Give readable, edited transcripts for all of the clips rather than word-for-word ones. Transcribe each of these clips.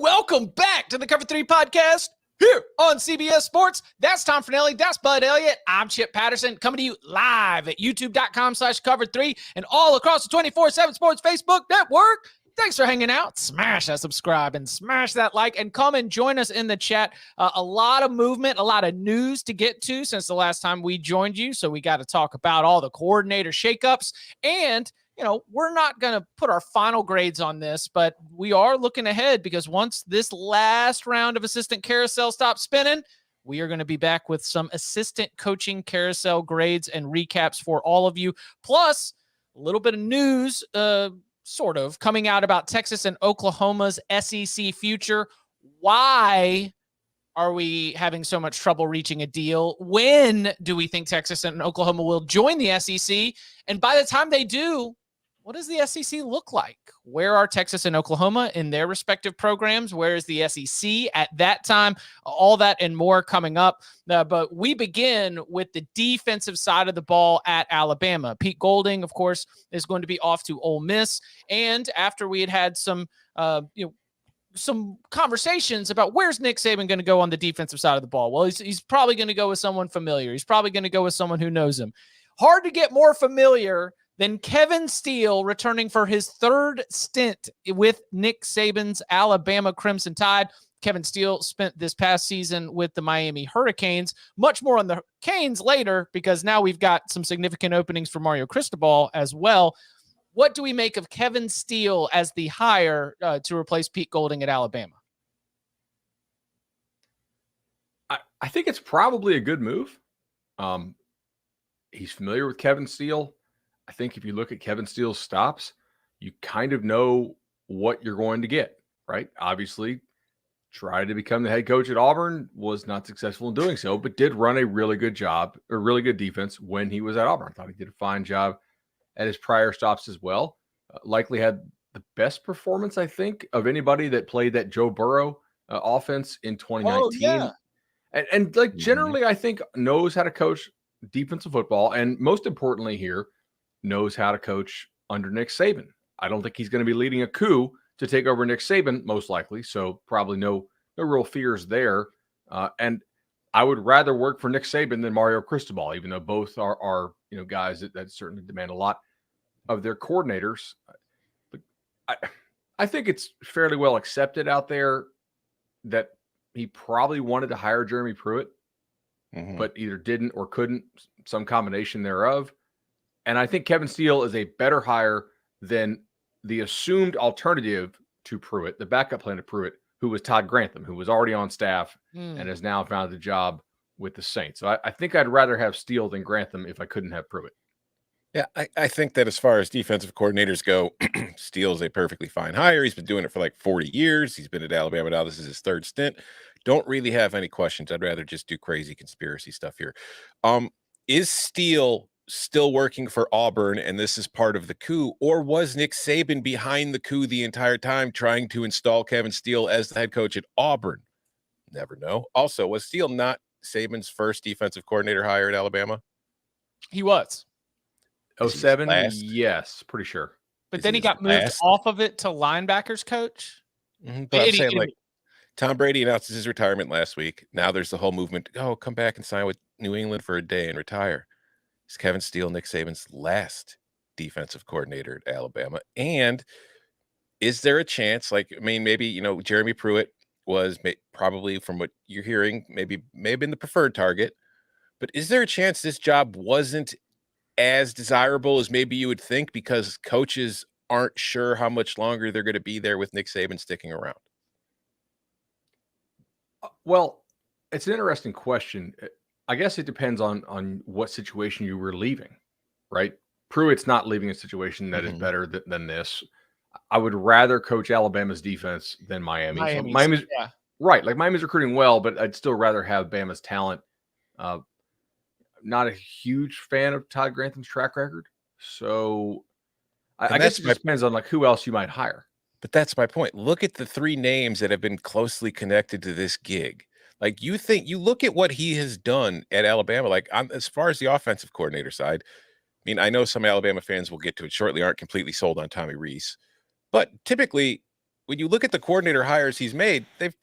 Welcome back to the Cover 3 podcast here on CBS Sports. That's Tom Fornelli. That's Bud Elliott. I'm Chip Patterson coming to you live at youtube.com/Cover3 and all across the 24/7 Sports Facebook network. Thanks for hanging out. Smash that subscribe and smash that like and come and join us in the chat. A lot of movement, a lot of news to get to since the last time we joined you. So we got to talk about all the coordinator shakeups and we're not going to put our final grades on this, but we are looking ahead because once this last round of assistant carousel stops spinning, we are going to be back with some assistant coaching carousel grades and recaps for all of you. Plus a little bit of news, sort of coming out about Texas and Oklahoma's SEC future. Why are we having so much trouble reaching a deal? When do we think Texas and Oklahoma will join the SEC? And by the time they do, what does the SEC look like? Where are Texas and Oklahoma in their respective programs? Where is the SEC at that time? All that and more coming up. But we begin with the defensive side of the ball at Alabama. Pete Golding, of course, is going to be off to Ole Miss. And after we had some conversations about where's Nick Saban going to go on the defensive side of the ball. Well, he's probably going to go with someone familiar. He's probably going to go with someone who knows him. Hard to get more familiar than Kevin Steele returning for his third stint with Nick Saban's Alabama Crimson Tide. Kevin Steele spent this past season with the Miami Hurricanes. Much more on the Canes later because now we've got some significant openings for Mario Cristobal as well. What do we make of Kevin Steele as the hire to replace Pete Golding at Alabama? I think it's probably a good move. He's familiar with Kevin Steele. I think if you look at Kevin Steele's stops, you kind of know what you're going to get, right? Obviously, tried to become the head coach at Auburn, was not successful in doing so, but did run a really good job, a really good defense when he was at Auburn. I thought he did a fine job at his prior stops as well. Likely had the best performance, I think, of anybody that played that Joe Burrow offense in 2019. Oh, yeah. And generally, I think knows how to coach defensive football. And most importantly here, knows how to coach under Nick Saban. I don't think he's going to be leading a coup to take over Nick Saban, most likely. So probably no real fears there. And I would rather work for Nick Saban than Mario Cristobal, even though both are guys that certainly demand a lot of their coordinators. But I think it's fairly well accepted out there that he probably wanted to hire Jeremy Pruitt, but either didn't or couldn't, some combination thereof. And I think Kevin Steele is a better hire than the assumed alternative to Pruitt, the backup plan to Pruitt, who was Todd Grantham, who was already on staff and has now found a job with the Saints. So I think I'd rather have Steele than Grantham if I couldn't have Pruitt. Yeah, I think that as far as defensive coordinators go, Steele's a perfectly fine hire. He's been doing it for like 40 years. He's been at Alabama now. This is his third stint. Don't really have any questions. I'd rather just do crazy conspiracy stuff here. Is Steele still working for Auburn and this is part of the coup, or was Nick Saban behind the coup the entire time trying to install Kevin Steele as the head coach at Auburn? Never know. Also, was Steele not Saban's first defensive coordinator hire at Alabama? He was. 07? Yes, pretty sure. But then he got moved off of it to linebackers coach. But I'm saying, like, Tom Brady announces his retirement last week. Now there's the whole movement. Oh, come back and sign with New England for a day and retire. Is Kevin Steele Nick Saban's last defensive coordinator at Alabama? And is there a chance, maybe, Jeremy Pruitt was probably, from what you're hearing, may have been the preferred target, but is there a chance this job wasn't as desirable as maybe you would think because coaches aren't sure how much longer they're going to be there with Nick Saban sticking around? Well, it's an interesting question. I guess it depends on what situation you were leaving, right? Pruitt's not leaving a situation that is better than this. I would rather coach Alabama's defense than Miami. Miami's yeah. Right. Like Miami's recruiting well, but I'd still rather have Bama's talent. Not a huge fan of Todd Grantham's track record. So I guess it just depends on who else you might hire. But that's my point. Look at the three names that have been closely connected to this gig. You look at what he has done at Alabama, as far as the offensive coordinator side. I mean, I know some Alabama fans will get to it shortly, aren't completely sold on Tommy Rees. But typically, when you look at the coordinator hires he's made, they've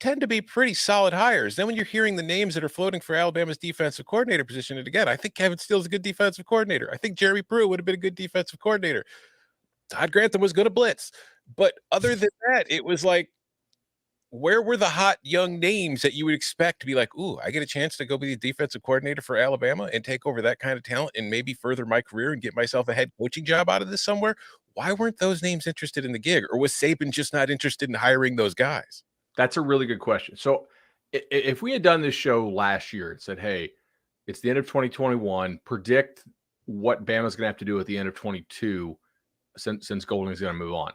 tend to be pretty solid hires. Then when you're hearing the names that are floating for Alabama's defensive coordinator position, and again, I think Kevin Steele's a good defensive coordinator. I think Jeremy Pruitt would have been a good defensive coordinator. Todd Grantham was good at blitz. But other than that, it was like, where were the hot young names that you would expect to be like, ooh, I get a chance to go be the defensive coordinator for Alabama and take over that kind of talent and maybe further my career and get myself a head coaching job out of this somewhere? Why weren't those names interested in the gig? Or was Saban just not interested in hiring those guys? That's a really good question. So if we had done this show last year and said, hey, it's the end of 2021, predict what Bama's going to have to do at the end of 22 since Golding is going to move on,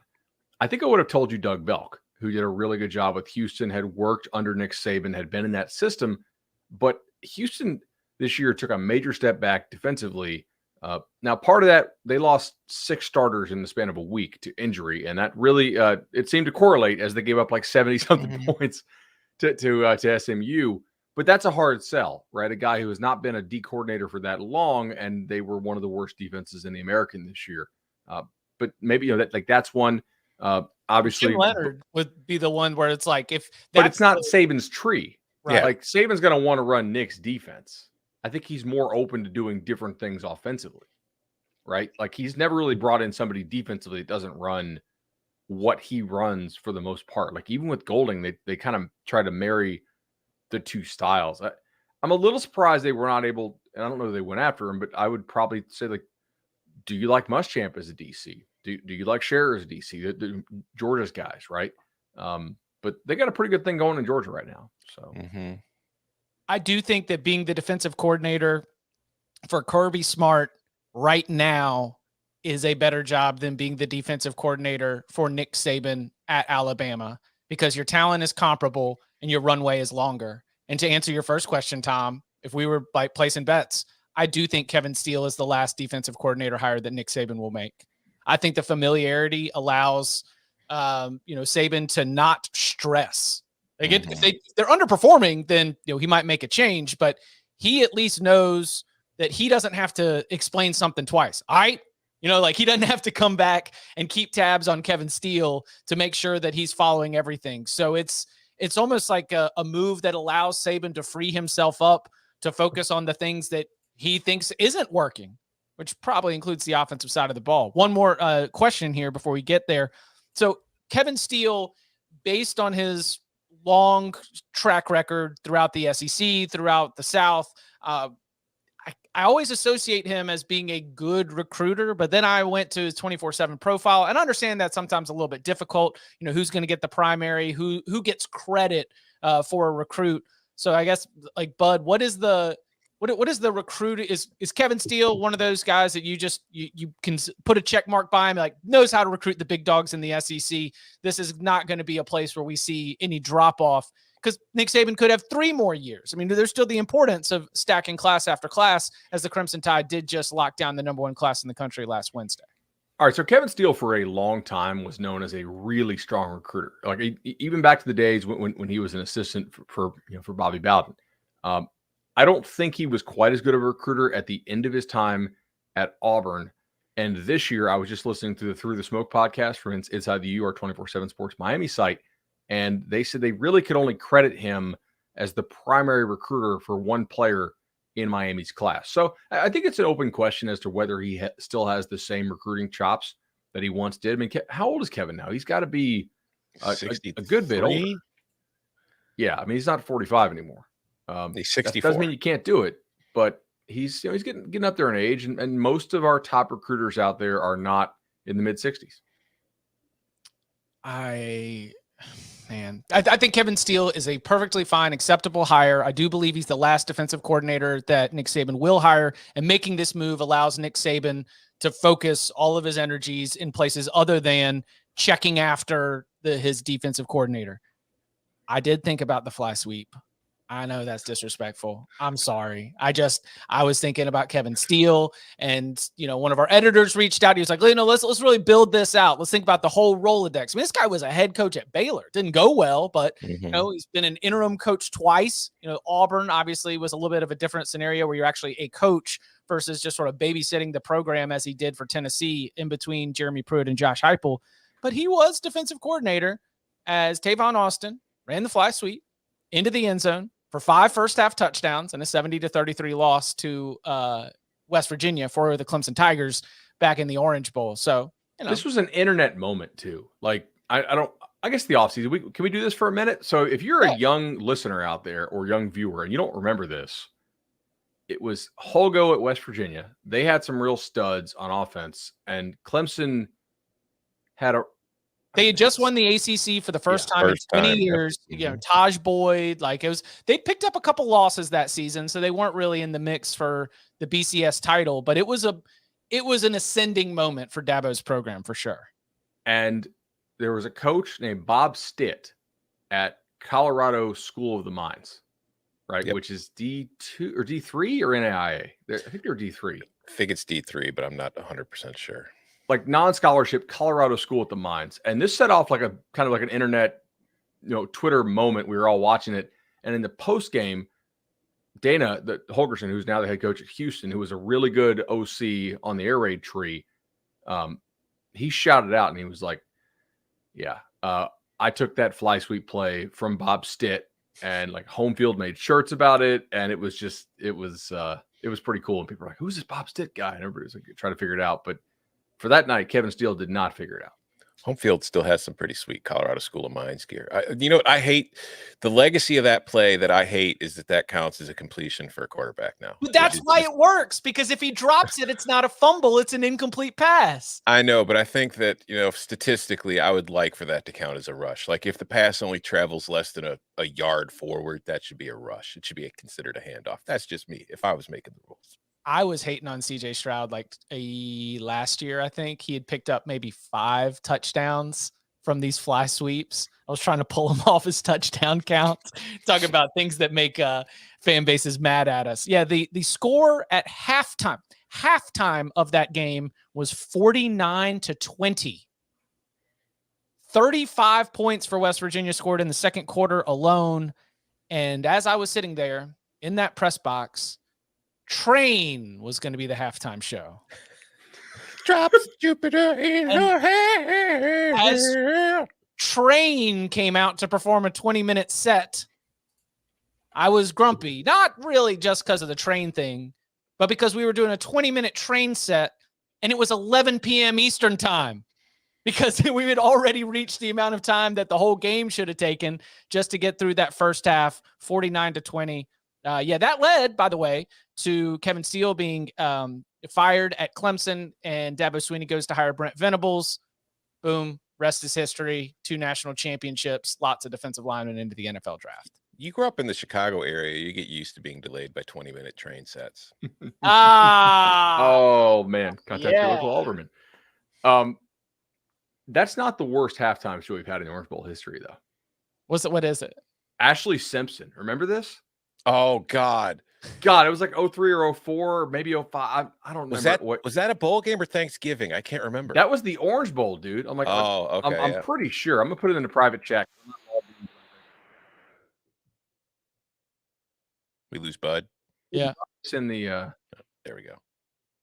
I think I would have told you Doug Belk, who did a really good job with Houston, had worked under Nick Saban, had been in that system. But Houston this year took a major step back defensively. Now, part of that, they lost 6 starters in the span of a week to injury, and that really it seemed to correlate as they gave up like 70-something points to SMU. But that's a hard sell, right? A guy who has not been a D coordinator for that long, and they were one of the worst defenses in the American this year. But maybe that's one. Obviously, Jim Leonard would be the one where it's like but it's not Saban's tree, right? Like Saban's going to want to run Nick's defense. I think he's more open to doing different things offensively, right? Like he's never really brought in somebody defensively that doesn't run what he runs for the most part. Like even with Golding, they kind of try to marry the two styles. I'm a little surprised they were not able, and I don't know if they went after him, but I would probably say, like, do you like Muschamp as a DC? Do you like Scherer as a DC? The Georgia's guys, right? But they got a pretty good thing going in Georgia right now. So I do think that being the defensive coordinator for Kirby Smart right now is a better job than being the defensive coordinator for Nick Saban at Alabama, because your talent is comparable and your runway is longer. And to answer your first question, Tom, if we were like placing bets, I do think Kevin Steele is the last defensive coordinator hire that Nick Saban will make. I think the familiarity allows, Saban to not stress. Like if they're underperforming, then he might make a change, but he at least knows that he doesn't have to explain something twice. All right. He doesn't have to come back and keep tabs on Kevin Steele to make sure that he's following everything. So it's almost like a move that allows Saban to free himself up to focus on the things that he thinks isn't working, which probably includes the offensive side of the ball. One more question here before we get there. So Kevin Steele, based on his long track record throughout the SEC, throughout the South, I always associate him as being a good recruiter, but then I went to his 24/7 profile and understand that sometimes a little bit difficult, who's going to get the primary, who gets credit for a recruit. So I guess, like, Bud, what is the recruit? Is Kevin Steele one of those guys that you can put a check mark by him, like knows how to recruit the big dogs in the SEC? This is not going to be a place where we see any drop off, because Nick Saban could have 3 more years. I mean, there's still the importance of stacking class after class, as the Crimson Tide did just lock down the #1 class in the country last Wednesday. All right, so Kevin Steele for a long time was known as a really strong recruiter. Like even back to the days when he was an assistant for Bobby Bowden. I don't think he was quite as good of a recruiter at the end of his time at Auburn. And this year, I was just listening to the Through the Smoke podcast from Inside the U, our 24/7 Sports Miami site, and they said they really could only credit him as the primary recruiter for one player in Miami's class. So I think it's an open question as to whether he still has the same recruiting chops that he once did. I mean, how old is Kevin now? He's got to be a good bit older. Yeah, I mean, he's not 45 anymore. He's 64. That doesn't mean you can't do it, but he's getting up there in age, and most of our top recruiters out there are not in the mid-60s. I think Kevin Steele is a perfectly fine, acceptable hire. I do believe he's the last defensive coordinator that Nick Saban will hire, and making this move allows Nick Saban to focus all of his energies in places other than checking after his defensive coordinator. I did think about the fly sweep. I know that's disrespectful. I'm sorry. I was thinking about Kevin Steele, and one of our editors reached out. He was like, let's really build this out. Let's think about the whole Rolodex. I mean, this guy was a head coach at Baylor. Didn't go well, but he's been an interim coach twice. Auburn obviously was a little bit of a different scenario where you're actually a coach versus just sort of babysitting the program as he did for Tennessee in between Jeremy Pruitt and Josh Heupel. but he was defensive coordinator as Tavon Austin ran the fly sweep into the end zone for 5 first-half touchdowns and a 70-33 loss to West Virginia for the Clemson Tigers back in the Orange Bowl. So, this was an internet moment too. Like, I guess the offseason, can we do this for a minute? So if you're a young listener out there or young viewer and you don't remember this, it was Holgo at West Virginia. They had some real studs on offense, and Clemson they had just won the ACC for the first time in 20 years. Yep. You know, Taj Boyd, they picked up a couple losses that season, so they weren't really in the mix for the BCS title, but it was an ascending moment for Dabo's program for sure. And there was a coach named Bob Stitt at Colorado School of the Mines, right? Yep. Which is D2 or D3 or NAIA. I think they're D3. I think it's D3, but I'm not 100% sure. Like non-scholarship Colorado School at the Mines. And this set off like a kind of like an internet, Twitter moment. We were all watching it. And in the post game, Dana, Holgerson, who's now the head coach at Houston, who was a really good OC on the air raid tree, he shouted out and he was like, yeah, I took that fly sweep play from Bob Stitt, and like Home Field made shirts about it. And it was pretty cool. And people were like, who's this Bob Stitt guy? And everybody was like, trying to figure it out. But for that night, Kevin Steele did not figure it out. Home Field still has some pretty sweet Colorado School of Mines gear. You know what I hate? The legacy of that play that I hate is that counts as a completion for a quarterback now. But that's why it works, because if he drops it, it's not a fumble, it's an incomplete pass. I know, but I think that, statistically, I would like for that to count as a rush. Like if the pass only travels less than a yard forward, that should be a rush. It should be considered a handoff. That's just me if I was making the rules. I was hating on CJ Stroud last year. I think he had picked up maybe 5 touchdowns from these fly sweeps. I was trying to pull him off his touchdown count. Talking about things that make fan bases mad at us. Yeah, the score at halftime of that game was 49-20. 35 points for West Virginia scored in the second quarter alone. And as I was sitting there in that press box, Train was going to be the halftime show. Drops Jupiter in her hand. As Train came out to perform a 20-minute set, I was grumpy. Not really just because of the Train thing, but because we were doing a 20-minute Train set, and it was 11 p.m. Eastern time, because we had already reached the amount of time that the whole game should have taken just to get through that first half, 49-20. That led, by the way, to Kevin Steele being fired at Clemson, and Dabo Swinney goes to hire Brent Venables. Boom, rest is history. 2 national championships, lots of defensive linemen into the NFL draft. You grew up in the Chicago area, you get used to being delayed by 20-minute train sets. Oh, man. Contact your local alderman. That's not the worst halftime show we've had in Orange Bowl history, though. What is it? Ashley Simpson. Remember this? Oh, God, it was like 03 or 04, maybe 05. I don't remember. Was that a bowl game or Thanksgiving? I can't remember. That was the Orange Bowl, dude. I'm like, okay. I'm pretty sure. I'm gonna put it in the private chat. We lose Bud. Yeah, it's in the. There we go.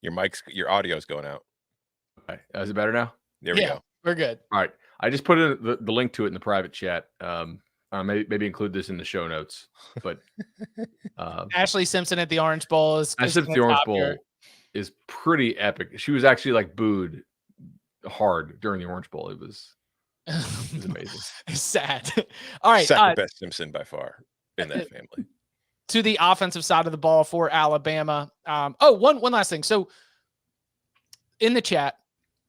Your audio's going out. Okay, is it better now? There we go. We're good. All right, I just put the link to it in the private chat. Maybe include this in the show notes. But Ashley Simpson at the Orange Bowl is pretty epic. She was actually like booed hard during the Orange Bowl. It was amazing. Sad. All right, second best Simpson by far in that family. To the offensive side of the ball for Alabama. One last thing. So in the chat,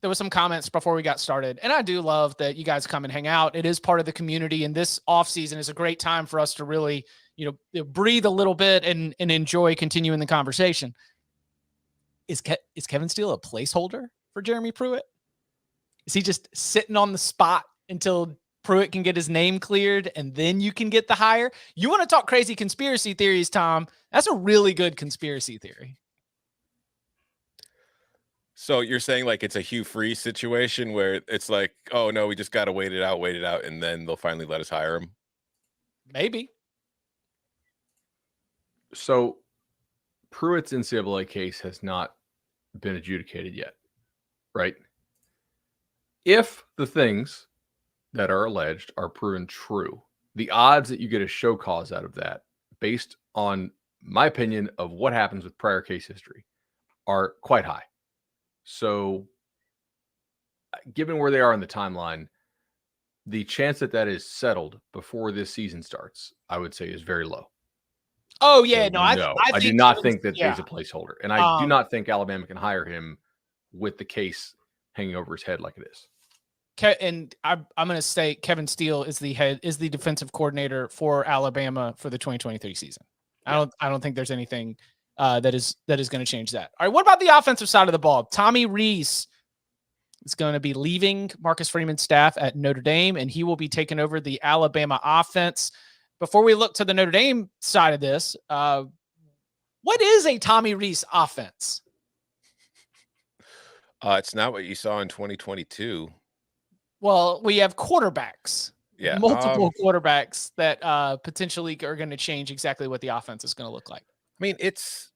there was some comments before we got started, and I do love that you guys come and hang out. It is part of the community, and this offseason is a great time for us to really, breathe a little bit and enjoy continuing the conversation. Is Kevin Steele a placeholder for Jeremy Pruitt? Is he just sitting on the spot until Pruitt can get his name cleared and then you can get the hire? You want to talk crazy conspiracy theories, Tom? That's a really good conspiracy theory. So you're saying like it's a Hugh Freeze situation where it's like, oh no, we just got to wait it out, and then they'll finally let us hire him? Maybe. So Pruitt's NCAA case has not been adjudicated yet, right? If the things that are alleged are proven true, the odds that you get a show cause out of that, based on my opinion of what happens with prior case history, are quite high. So, given where they are in the timeline, the chance that that is settled before this season starts, I would say, is very low. Oh yeah, So, no, no, I I do think not think that yeah. he's a placeholder, and I do not think Alabama can hire him with the case hanging over his head like it is. And I'm going to say Kevin Steele is the defensive coordinator for Alabama for the 2023 season. Yeah. I don't think there's anything that is going to change that. All right, what about the offensive side of the ball? Tommy Rees is going to be leaving Marcus Freeman's staff at Notre Dame, and he will be taking over the Alabama offense. Before we look to the Notre Dame side of this, what is a Tommy Rees offense? It's not what you saw in 2022. Well, we have quarterbacks. Yeah. Multiple quarterbacks that potentially are going to change exactly what the offense is going to look like. I mean, it's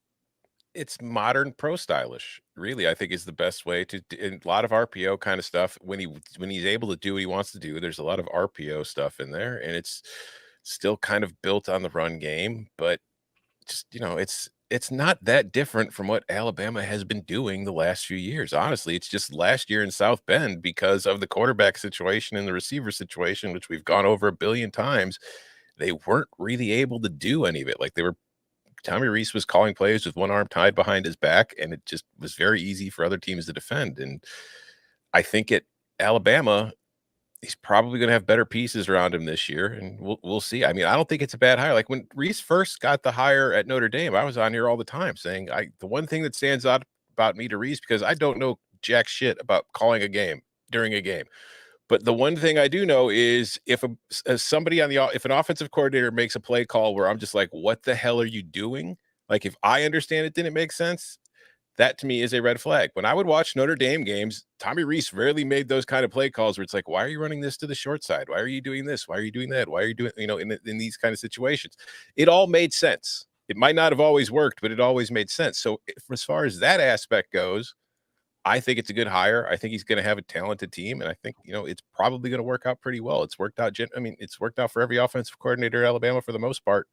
modern pro stylish, really, I think is the best way to a lot of RPO kind of stuff. When he's able to do what he wants to do, there's a lot of RPO stuff in there, and it's still kind of built on the run game, but just, it's not that different from what Alabama has been doing the last few years. Honestly, it's just last year in South Bend, because of the quarterback situation and the receiver situation, which we've gone over a billion times, they weren't really able to do any of it. Like Tommy Rees was calling plays with one arm tied behind his back, and it just was very easy for other teams to defend. And I think at Alabama, he's probably going to have better pieces around him this year, and we'll see. I mean, I don't think it's a bad hire. Like when Rees first got the hire at Notre Dame, I was on here all the time saying the one thing that stands out about me to Rees, because I don't know jack shit about calling a game during a game, but the one thing I do know is if an offensive coordinator makes a play call where I'm just like, what the hell are you doing? Like, if I understand it didn't make sense, that to me is a red flag. When I would watch Notre Dame games, Tommy Rees rarely made those kind of play calls where it's like, why are you running this to the short side? Why are you doing this? Why are you doing that? Why are you doing, in these kind of situations? It all made sense. It might not have always worked, but it always made sense. So as far as that aspect goes, I think it's a good hire. I think he's going to have a talented team, and I think, it's probably going to work out pretty well. It's worked out. It's worked out for every offensive coordinator at Alabama for the most part.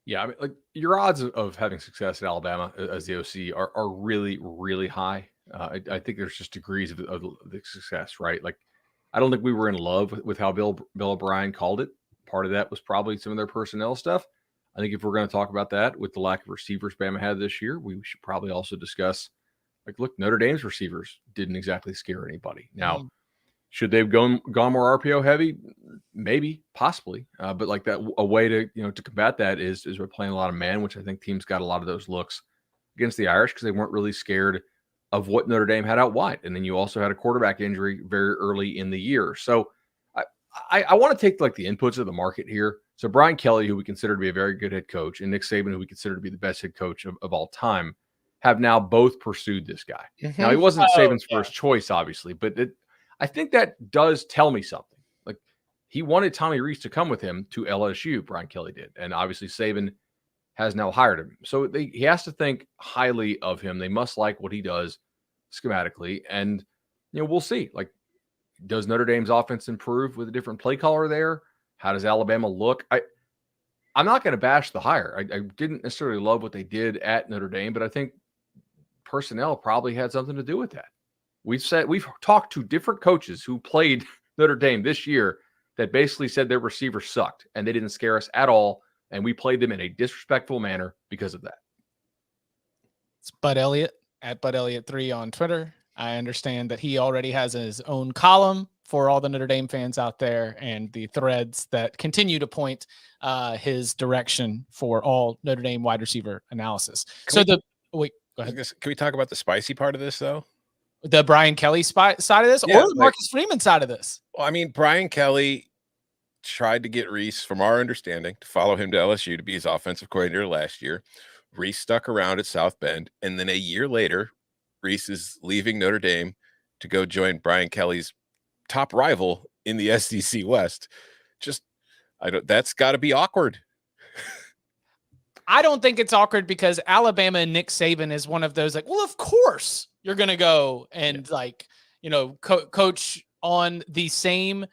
Yeah, I mean, like your odds of having success at Alabama as the OC are really, really high. I think there's just degrees of the success, right? Like, I don't think we were in love with how Bill O'Brien called it. Part of that was probably some of their personnel stuff. I think if we're going to talk about that with the lack of receivers Bama had this year, we should probably also discuss, like, look, Notre Dame's receivers didn't exactly scare anybody. Now, should they have gone more RPO heavy? Maybe, possibly. But like that, a way to to combat that is we're playing a lot of man, which I think teams got a lot of those looks against the Irish because they weren't really scared of what Notre Dame had out wide. And then you also had a quarterback injury very early in the year. So I want to take like the inputs of the market here. So Brian Kelly, who we consider to be a very good head coach, and Nick Saban, who we consider to be the best head coach of all time, have now both pursued this guy. Mm-hmm. Now, he wasn't Saban's first choice, obviously, but I think that does tell me something. Like, he wanted Tommy Rees to come with him to LSU, Brian Kelly did. And obviously Saban has now hired him. So he has to think highly of him. They must like what he does schematically. And, we'll see. Like, does Notre Dame's offense improve with a different play caller there? How does Alabama look? I'm not going to bash the hire. I didn't necessarily love what they did at Notre Dame, but I think personnel probably had something to do with that. We've talked to different coaches who played Notre Dame this year that basically said their receivers sucked and they didn't scare us at all, and we played them in a disrespectful manner because of that. It's Bud Elliott at Bud Elliott 3 on Twitter. I understand that he already has his own column for all the Notre Dame fans out there, and the threads that continue to point his direction for all Notre Dame wide receiver analysis. Go ahead. Can we talk about the spicy part of this though? The Brian Kelly side of this, or the Marcus Freeman side of this? Well, I mean, Brian Kelly tried to get Rees, from our understanding, to follow him to LSU to be his offensive coordinator last year. Rees stuck around at South Bend, and then a year later, Rees is leaving Notre Dame to go join Brian Kelly's top rival in the SEC West. That's got to be awkward. I don't think it's awkward because Alabama and Nick Saban is one of those, like, well, of course you're going to go and coach on the same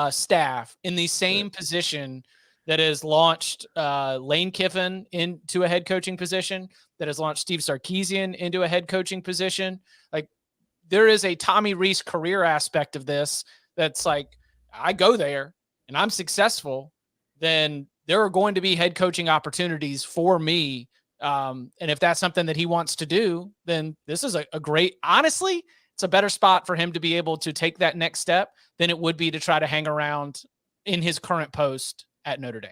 staff in the same position that has launched Lane Kiffin into a head coaching position, that has launched Steve Sarkisian into a head coaching position. Like, there is a Tommy Rees career aspect of this that's like, I go there and I'm successful, then there are going to be head coaching opportunities for me. And if that's something that he wants to do, then this is a great, honestly, it's a better spot for him to be able to take that next step than it would be to try to hang around in his current post at Notre Dame.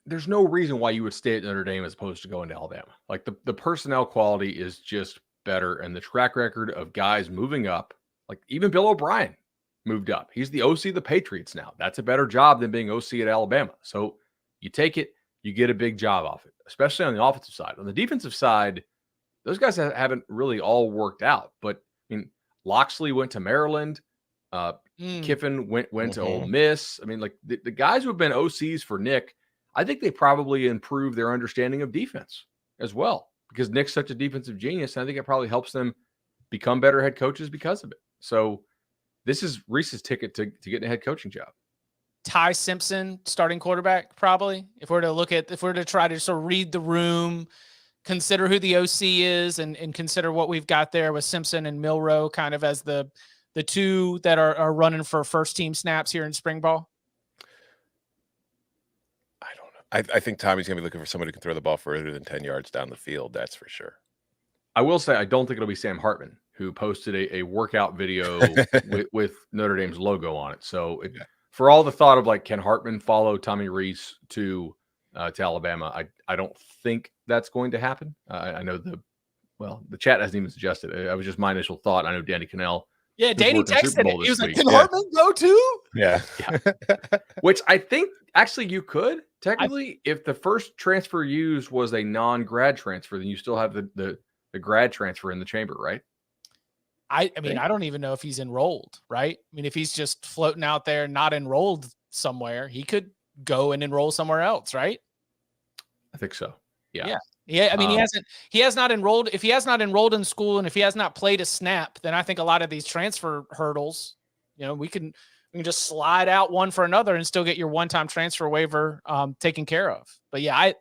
There's no reason why you would stay at Notre Dame as opposed to going to Alabama. Like, the personnel quality is just better, and the track record of guys moving up, like even Bill O'Brien moved up. He's the OC of the Patriots now. That's a better job than being OC at Alabama. So you take it, you get a big job off it, especially on the offensive side. On the defensive side, those guys haven't really all worked out. But I mean, Loxley went to Maryland. Kiffin went to Ole Miss. I mean, like the guys who have been OCs for Nick, I think they probably improved their understanding of defense as well, because Nick's such a defensive genius. And I think it probably helps them become better head coaches because of it. So this is Rees's ticket to get a head coaching job. Ty Simpson, starting quarterback, probably. If we're to try to sort of read the room, consider who the OC is, and consider what we've got there with Simpson and Milroe kind of as the two that are running for first team snaps here in spring ball. I don't know. I think Tommy's going to be looking for somebody who can throw the ball further than 10 yards down the field. That's for sure. I will say, I don't think it'll be Sam Hartman, who posted a workout video with Notre Dame's logo on it. So for all the thought of like, can Hartman follow Tommy Rees to Alabama? I don't think that's going to happen. I know the chat hasn't even suggested it. That was just my initial thought. I know Danny Cannell. Yeah, Danny texted it. He was like, can Hartman go too? Yeah. Which I think actually you could technically, if the first transfer used was a non-grad transfer, then you still have the grad transfer in the chamber, right? I mean, I don't even know if he's enrolled, right? I mean, if he's just floating out there, not enrolled somewhere, he could go and enroll somewhere else, right? I think so. Yeah. I mean, he has not enrolled. If he has not enrolled in school, and if he has not played a snap, then I think a lot of these transfer hurdles, we can just slide out one for another and still get your one-time transfer waiver taken care of. But yeah,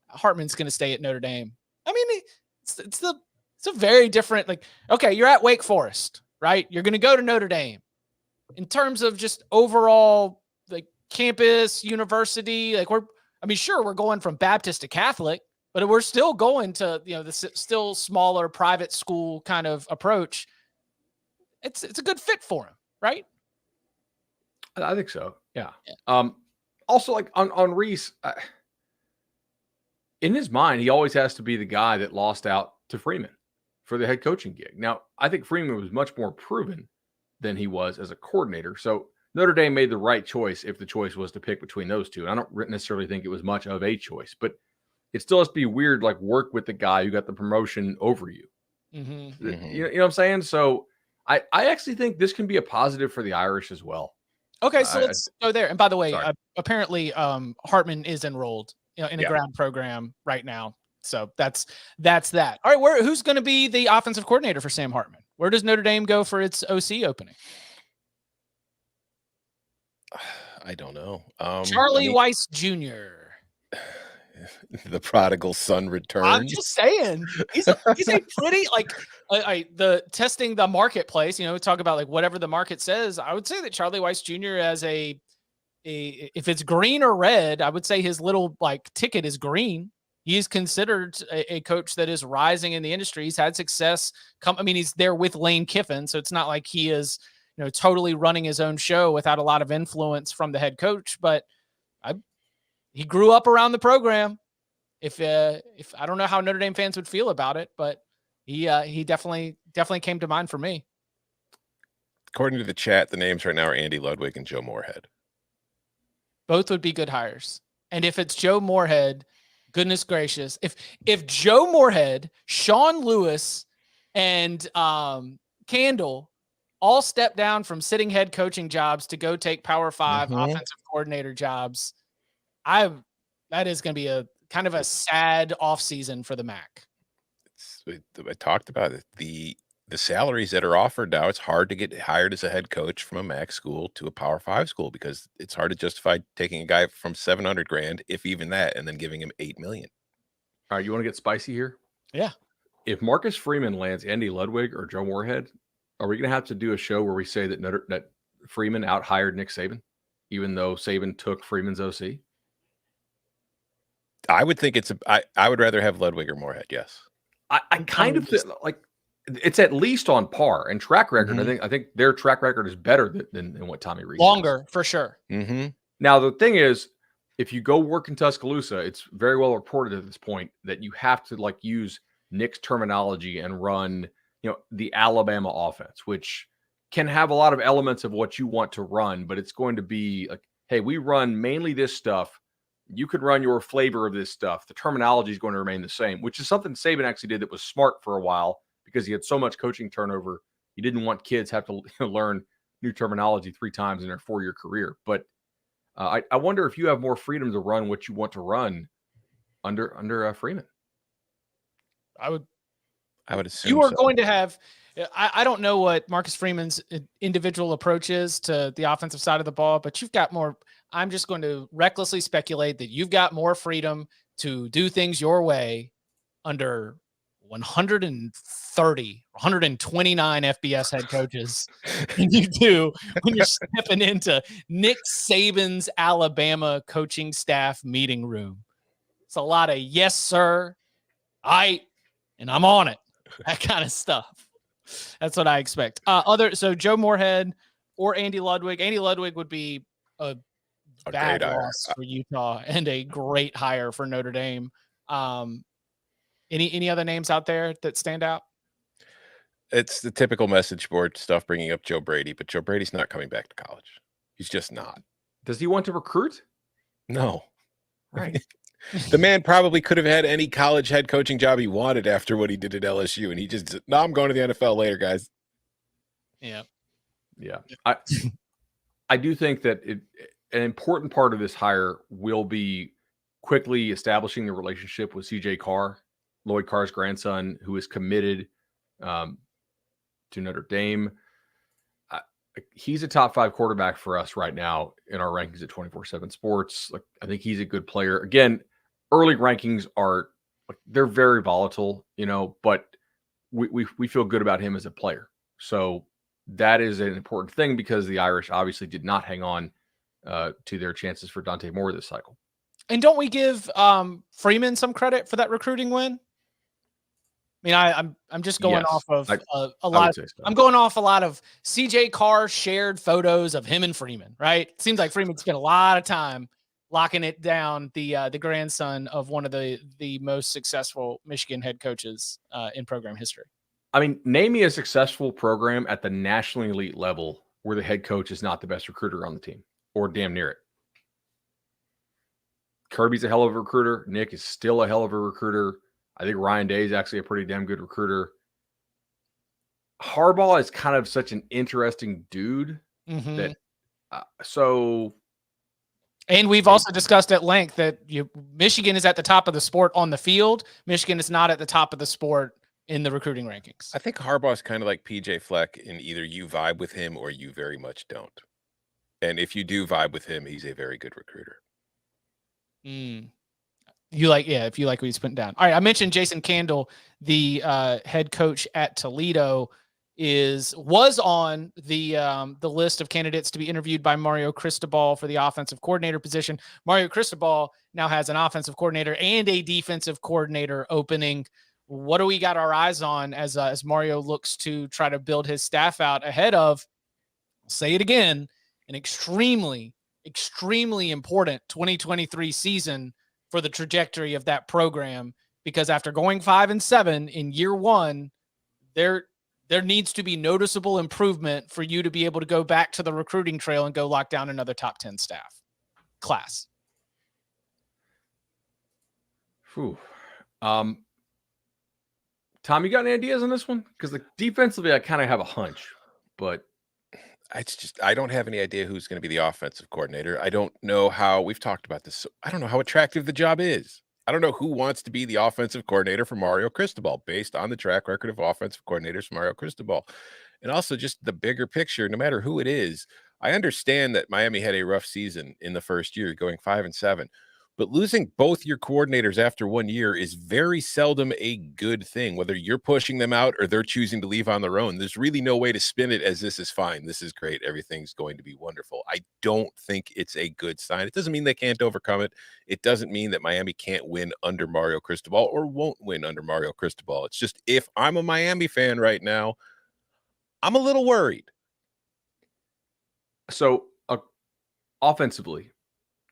Hartman's going to stay at Notre Dame. I mean, it's a very different, like, okay, you're at Wake Forest, right? You're going to go to Notre Dame. In terms of just overall, like, campus, university, like, sure, we're going from Baptist to Catholic, but we're still going to, the still smaller private school kind of approach. It's a good fit for him, right? I think so. Yeah. Also, like on Rees, in his mind, he always has to be the guy that lost out to Freeman for the head coaching gig. Now, I think Freeman was much more proven than he was as a coordinator. So Notre Dame made the right choice if the choice was to pick between those two. And I don't necessarily think it was much of a choice, but it still has to be weird, like work with the guy who got the promotion over you. Mm-hmm. You know what I'm saying? So I actually think this can be a positive for the Irish as well. Okay, so let's go there. And by the way, apparently Hartman is enrolled in a grad program right now. So that's that. All right, who's going to be the offensive coordinator for Sam Hartman? Where does Notre Dame go for its OC opening? I don't know. Charlie Weiss Jr. The prodigal son returns. I'm just saying, he's a pretty the testing the marketplace. We talk about like whatever the market says. I would say that Charlie Weiss Jr. as if it's green or red, I would say his little like ticket is green. He's considered a coach that is rising in the industry. He's had success. He's there with Lane Kiffin, so it's not like he is totally running his own show without a lot of influence from the head coach. But he grew up around the program. If I don't know how Notre Dame fans would feel about it, but he definitely came to mind for me. According to the chat, the names right now are Andy Ludwig and Joe Moorhead. Both would be good hires. And if it's Joe Moorhead, goodness gracious, if Joe Moorhead, Sean Lewis, and Candle all step down from sitting head coaching jobs to go take Power 5 offensive coordinator jobs, that is going to be a kind of a sad offseason for the MAC. I talked about it. The the salaries that are offered now, it's hard to get hired as a head coach from a MAC school to a Power 5 school because it's hard to justify taking a guy from 700 grand, if even that, and then giving him 8 million. All right, you want to get spicy here? Yeah. If Marcus Freeman lands Andy Ludwig or Joe Moorhead, are we going to have to do a show where we say that Freeman out-hired Nick Saban, even though Saban took Freeman's OC? I would think I would rather have Ludwig or Moorhead. Yes. I kind of like it's at least on par and track record. I think their track record is better than what Tommy Rees longer has. For sure. Now the thing is, if you go work in Tuscaloosa, it's very well reported at this point that you have to like use Nick's terminology and run, the Alabama offense, which can have a lot of elements of what you want to run, but it's going to be like, hey, we run mainly this stuff. You could run your flavor of this stuff. The terminology is going to remain the same, which is something Saban actually did that was smart for a while because he had so much coaching turnover. He didn't want kids have to learn new terminology 3 times in their 4-year career. But I wonder if you have more freedom to run what you want to run under Freeman. I would assume you are going to have. I don't know what Marcus Freeman's individual approach is to the offensive side of the ball, but you've got more. I'm just going to recklessly speculate that you've got more freedom to do things your way under 130, 129 FBS head coaches than you do when you're stepping into Nick Saban's Alabama coaching staff meeting room. It's a lot of yes, sir, and I'm on it. That kind of stuff. That's what I expect. So Joe Moorhead or Andy Ludwig. Andy Ludwig would be a bad loss for Utah and a great hire for Notre Dame. Any other names out there that stand out? It's the typical message board stuff bringing up Joe Brady, but Joe Brady's not coming back to college. He's just not. Does he want to recruit? No. Right. The man probably could have had any college head coaching job he wanted after what he did at LSU, and he just said, no, I'm going to the NFL later, guys. Yeah. I do think that an important part of this hire will be quickly establishing the relationship with CJ Carr, Lloyd Carr's grandson, who is committed to Notre Dame. He's a top 5 quarterback for us right now in our rankings at 24/7 Sports. Like, I think he's a good player. Again, early rankings they're very volatile, but we feel good about him as a player. So that is an important thing because the Irish obviously did not hang on to their chances for Dante Moore this cycle. And don't we give Freeman some credit for that recruiting win? I mean, I'm just going off of a lot. I'm going off a lot of CJ Carr shared photos of him and Freeman. Right? It seems like Freeman spent a lot of time locking it down. The grandson of one of the most successful Michigan head coaches in program history. I mean, name me a successful program at the nationally elite level where the head coach is not the best recruiter on the team or damn near it. Kirby's a hell of a recruiter. Nick is still a hell of a recruiter. I think Ryan Day is actually a pretty damn good recruiter. Harbaugh is kind of such an interesting dude that and we've also discussed at length that Michigan is at the top of the sport on the field. Michigan is not at the top of the sport in the recruiting rankings. I think Harbaugh is kind of like PJ Fleck in either you vibe with him or you very much don't. And if you do vibe with him, he's a very good recruiter. If you like what he's putting down. All right. I mentioned Jason Candle, the head coach at Toledo, was on the list of candidates to be interviewed by Mario Cristobal for the offensive coordinator position. Mario Cristobal now has an offensive coordinator and a defensive coordinator opening. What do we got our eyes on as Mario looks to try to build his staff out ahead of, I'll say it again, an extremely, extremely important 2023 season for the trajectory of that program? Because after going 5-7 in year one, there needs to be noticeable improvement for you to be able to go back to the recruiting trail and go lock down another top 10 staff class. Tom, you got any ideas on this one? Because defensively, I kind of have a hunch, but I don't have any idea who's going to be the offensive coordinator. I don't know how we've talked about this. I don't know how attractive the job is. I don't know who wants to be the offensive coordinator for Mario Cristobal based on the track record of offensive coordinators for Mario Cristobal. And also just the bigger picture, no matter who it is. I understand that Miami had a rough season in the first year, going 5-7. But losing both your coordinators after 1 year is very seldom a good thing, whether you're pushing them out or they're choosing to leave on their own. There's really no way to spin it as this is fine. This is great. Everything's going to be wonderful. I don't think it's a good sign. It doesn't mean they can't overcome it. It doesn't mean that Miami can't win under Mario Cristobal or won't win under Mario Cristobal. It's just if I'm a Miami fan right now, I'm a little worried. So offensively,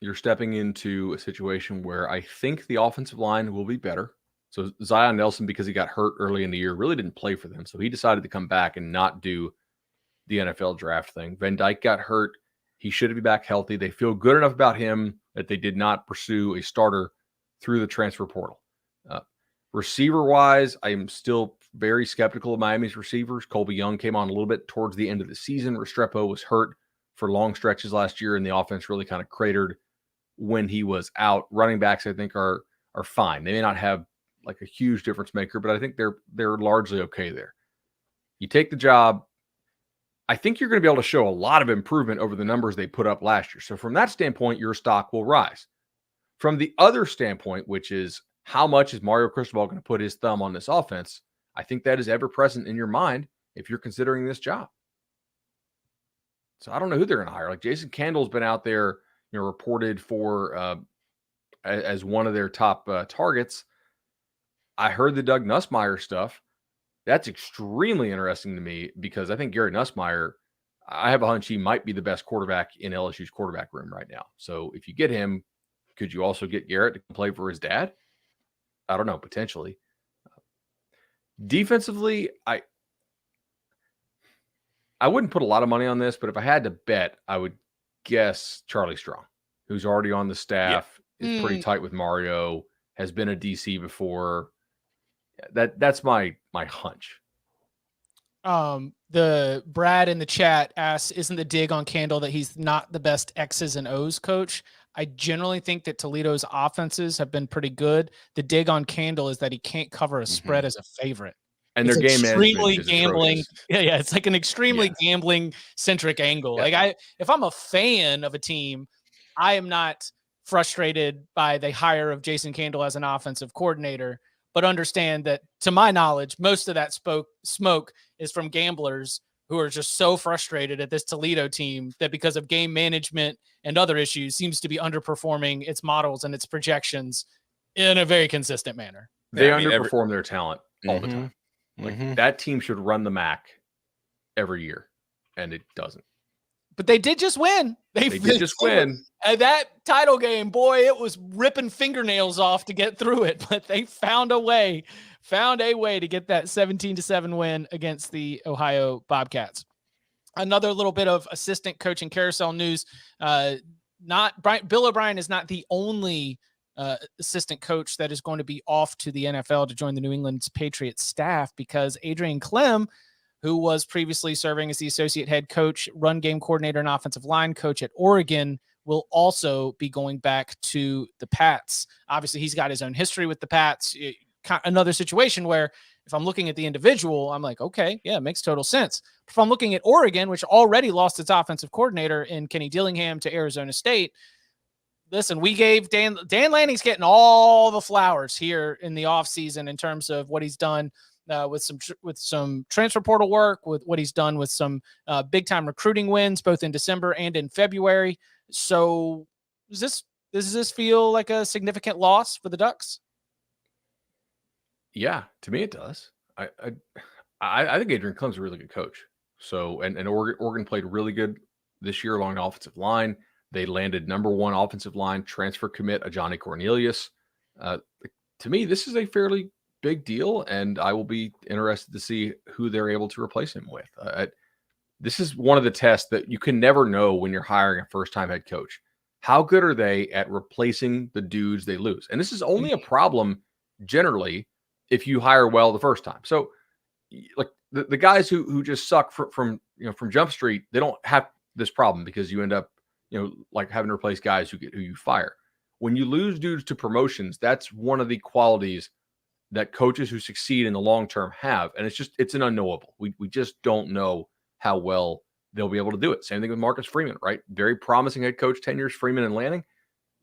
you're stepping into a situation where I think the offensive line will be better. So Zion Nelson, because he got hurt early in the year, really didn't play for them. So he decided to come back and not do the NFL draft thing. Van Dyke got hurt. He should be back healthy. They feel good enough about him that they did not pursue a starter through the transfer portal. Receiver-wise, I am still very skeptical of Miami's receivers. Colby Young came on a little bit towards the end of the season. Restrepo was hurt for long stretches last year, and the offense really kind of cratered when he was out. Running backs, I think, are fine. They may not have like a huge difference maker, but I think they're largely okay there. You take the job, I think you're going to be able to show a lot of improvement over the numbers they put up last year. So from that standpoint, your stock will rise. From the other standpoint, which is how much is Mario Cristobal going to put his thumb on this offense, I think that is ever present in your mind if you're considering this job. So I don't know who they're going to hire. Like Jason Candle's been out there, reported for as one of their top targets. I heard the Doug Nussmeier stuff. That's extremely interesting to me because I think Gary Nussmeier, I have a hunch he might be the best quarterback in LSU's quarterback room right now. So if you get him, could you also get Garrett to play for his dad? I don't know, potentially. Defensively, I wouldn't put a lot of money on this, but if I had to bet, I would guess Charlie Strong, who's already on the staff, is pretty tight with Mario, has been a DC before. That's my hunch. The Brad in the chat asks, isn't the dig on Candle that he's not the best X's and O's coach? I generally think that Toledo's offenses have been pretty good. The dig on Candle is that he can't cover a spread as a favorite. And their game extremely management is gambling. atrocious. Yeah, it's like an extremely gambling centric angle. Yeah. Like if I'm a fan of a team, I am not frustrated by the hire of Jason Candle as an offensive coordinator, but understand that, to my knowledge, most of that smoke is from gamblers who are just so frustrated at this Toledo team that because of game management and other issues seems to be underperforming its models and its projections in a very consistent manner. They underperform their talent all the time. Like that team should run the MAC every year, and it doesn't. But they did just win. They did just win. And that title game, boy, it was ripping fingernails off to get through it. But they found a way to get that 17-7 win against the Ohio Bobcats. Another little bit of assistant coaching carousel news. Bill O'Brien is not the only assistant coach that is going to be off to the NFL to join the New England Patriots staff, because Adrian Klemm, who was previously serving as the associate head coach, run game coordinator, and offensive line coach at Oregon, will also be going back to the Pats. Obviously, he's got his own history with the Pats. Another situation where if I'm looking at the individual, I'm like, okay, yeah, it makes total sense. If I'm looking at Oregon, which already lost its offensive coordinator in Kenny Dillingham to Arizona State, listen, we gave Dan Lanning's getting all the flowers here in the offseason in terms of what he's done with some transfer portal work, with what he's done with some big time recruiting wins, both in December and in February. So does this feel like a significant loss for the Ducks? Yeah, to me it does. I think Adrian Klemm's a really good coach. So and Oregon played really good this year along the offensive line. They landed number one offensive line transfer commit, Johnny Cornelius. To me, this is a fairly big deal, and I will be interested to see who they're able to replace him with. This is one of the tests that you can never know when you're hiring a first-time head coach. How good are they at replacing the dudes they lose? And this is only a problem generally if you hire well the first time. So, like the guys who just suck from Jump Street, they don't have this problem because you end up like having to replace guys who you fire. when you lose dudes to promotions, that's one of the qualities that coaches who succeed in the long term have. And it's an unknowable. We just don't know how well they'll be able to do it. Same thing with Marcus Freeman, right? Very promising head coach tenures, Freeman and Lanning.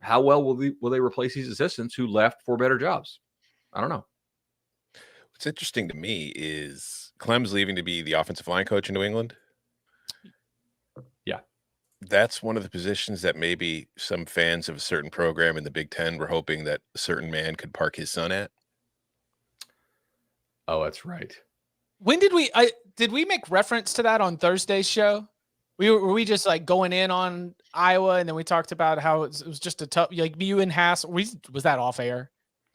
How well will they replace these assistants who left for better jobs? I don't know. What's interesting to me is Klemm's leaving to be the offensive line coach in New England. Yeah. That's one of the positions that maybe some fans of a certain program in the Big 10 were hoping that a certain man could park his son at. Oh, that's right. When did we make reference to that on Thursday's show? Were we just like going in on Iowa, and then we talked about how it was just a tough, like you and Hassel. Was that off air?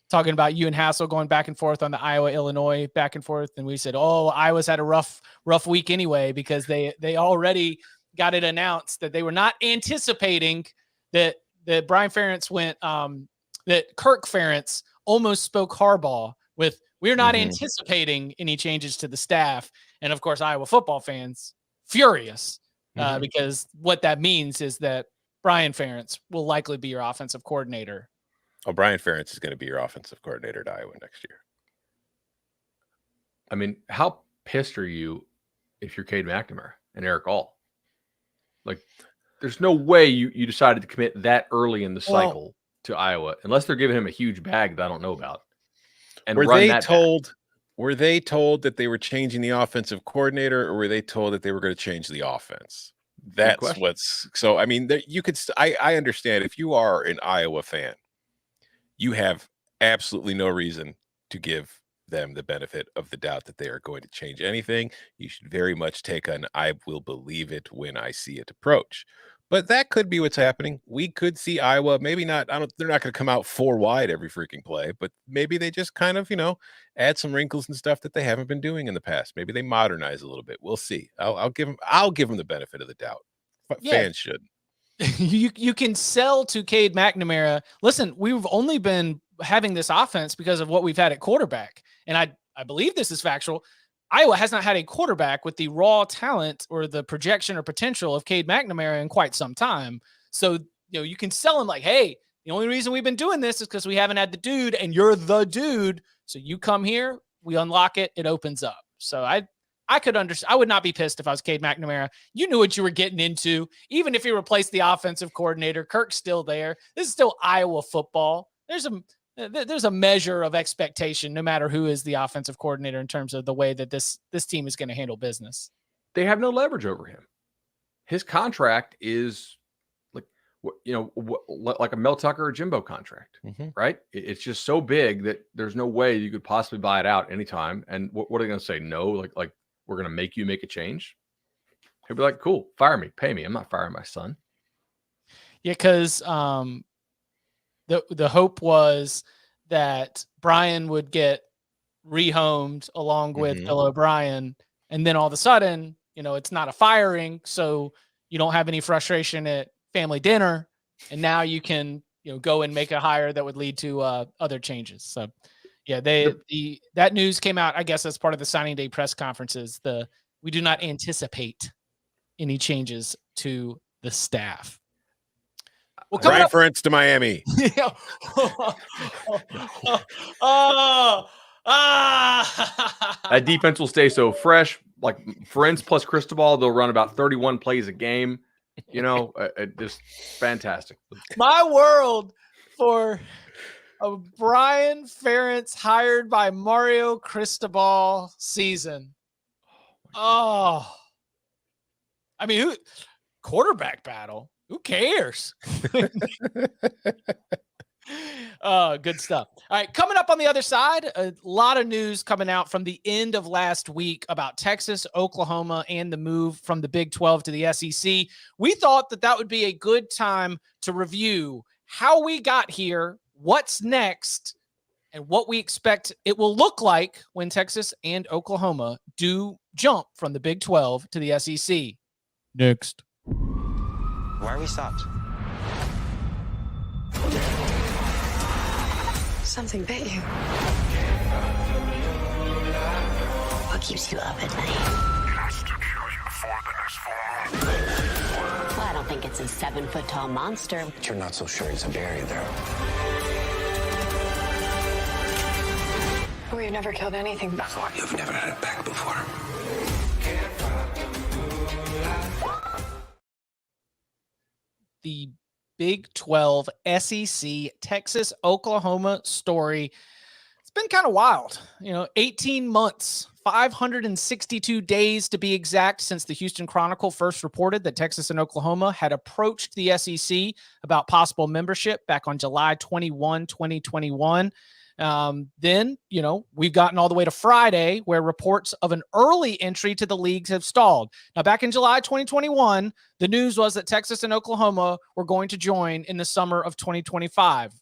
Talking about you and Hassel going back and forth on the Iowa-Illinois back and forth, and we said, "Oh, Iowa's had a rough week anyway," because they already got it announced that they were not anticipating that Brian Ferentz went that Kirk Ferentz almost spoke Harbaugh with, "We're not anticipating any changes to the staff," and of course Iowa football fans furious. Because what that means is that Brian Ferentz will likely be your offensive coordinator. Oh, Brian Ferentz is going to be your offensive coordinator at Iowa next year. I mean, how pissed are you if you're Cade McNamara and Eric All? Like, there's no way you decided to commit that early in the cycle to Iowa, unless they're giving him a huge bag that I don't know about. And were they told that they were changing the offensive coordinator, or were they told that they were going to change the offense? That's what's so. I mean, you could. I understand if you are an Iowa fan, you have absolutely no reason to give them the benefit of the doubt that they are going to change anything. You should very much take an "I will believe it when I see it" approach. But that could be what's happening. We could see Iowa, maybe not. They're not going to come out 4 wide every freaking play, but maybe they just kind of, add some wrinkles and stuff that they haven't been doing in the past. Maybe they modernize a little bit. We'll see. I'll give them the benefit of the doubt. Fans should. You can sell to Cade McNamara. Listen, we've only been having this offense because of what we've had at quarterback, and I believe this is factual. Iowa has not had a quarterback with the raw talent or the projection or potential of Cade McNamara in quite some time. So, you can sell him like, hey, the only reason we've been doing this is because we haven't had the dude, and you're the dude. So you come here, we unlock it, it opens up. So I could understand. I would not be pissed if I was Cade McNamara. You knew what you were getting into. Even if you replaced the offensive coordinator, Kirk's still there. This is still Iowa football. There's a measure of expectation, no matter who is the offensive coordinator, in terms of the way that this team is going to handle business. They have no leverage over him. His contract is like a Mel Tucker or Jimbo contract, right? It's just so big that there's no way you could possibly buy it out anytime. And what are they going to say? No, like we're going to make you make a change. He'll be like, cool, fire me, pay me. I'm not firing my son. Yeah, because the hope was that Brian would get rehomed along with Bill O'Brien, and then all of a sudden, it's not a firing, so you don't have any frustration at family dinner, and now you can go and make a hire that would lead to other changes. So yeah, that news came out, I guess, as part of the signing day press conferences. We do not anticipate any changes to the staff. Well, Brian Ferentz to Miami. That defense will stay so fresh. Like Ferentz plus Cristobal, they'll run about 31 plays a game. Just fantastic. My world for a Brian Ferentz hired by Mario Cristobal season. Oh, I mean, quarterback battle. Who cares? Good stuff. All right, coming up on the other side, a lot of news coming out from the end of last week about Texas, Oklahoma, and the move from the Big 12 to the SEC. We thought that would be a good time to review how we got here, what's next, and what we expect it will look like when Texas and Oklahoma do jump from the Big 12 to the SEC. Next. Why are we stopped? Something bit you. What keeps you up at night? Just to kill you before the next fall. Well, I don't think it's a 7-foot-tall monster. But you're not so sure he's a bear either. We've never killed anything. That's why you've never had it back before. The Big 12 SEC Texas Oklahoma story. It's been kind of wild. 18 months, 562 days to be exact, since the Houston Chronicle first reported that Texas and Oklahoma had approached the SEC about possible membership back on July 21, 2021. Then, we've gotten all the way to Friday, where reports of an early entry to the leagues have stalled. Now, back in July 2021, the news was that Texas and Oklahoma were going to join in the summer of 2025,